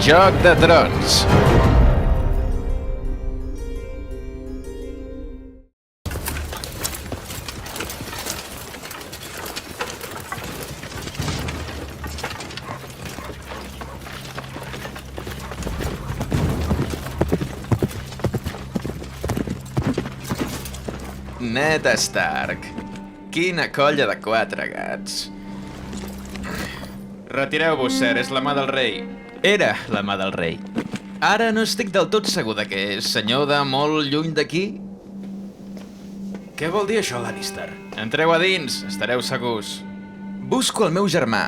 Joc de Trons. Ned Stark. Quina colla de quatre gats. Retireu-vos, Ser, és la mà del rei. Era la mà del rei. Ara no estic del tot segur de que és senyor de molt lluny d'aquí. Què vol dir això, Lannister? Entreu a dins, estareu segurs. Busco el meu germà.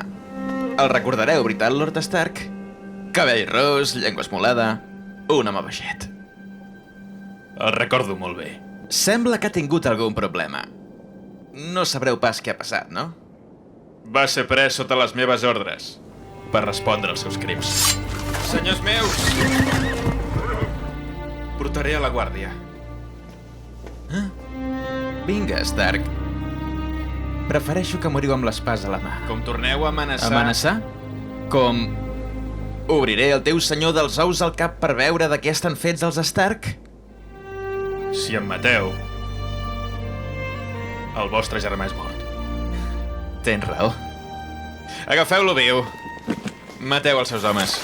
El recordareu, veritat, Lord Stark? Cabell ros, llengua esmolada, un home baixet. El recordo molt bé. Sembla que ha tingut algun problema. No sabreu pas què ha passat, no? Va ser pres sota les meves ordres per respondre als seus crims. Senyors meus! Portaré a la guàrdia. Vinga, Stark. Prefereixo que moriu amb l'espasa a la mà. Com torneu a amenaçar... Amenaçar? Com... Obriré el teu senyor dels ous al cap per veure de què estan fets els Stark? Si em mateu, el vostre germà és mort. Tens raó. Agafeu-lo viu. Mateu els seus homes.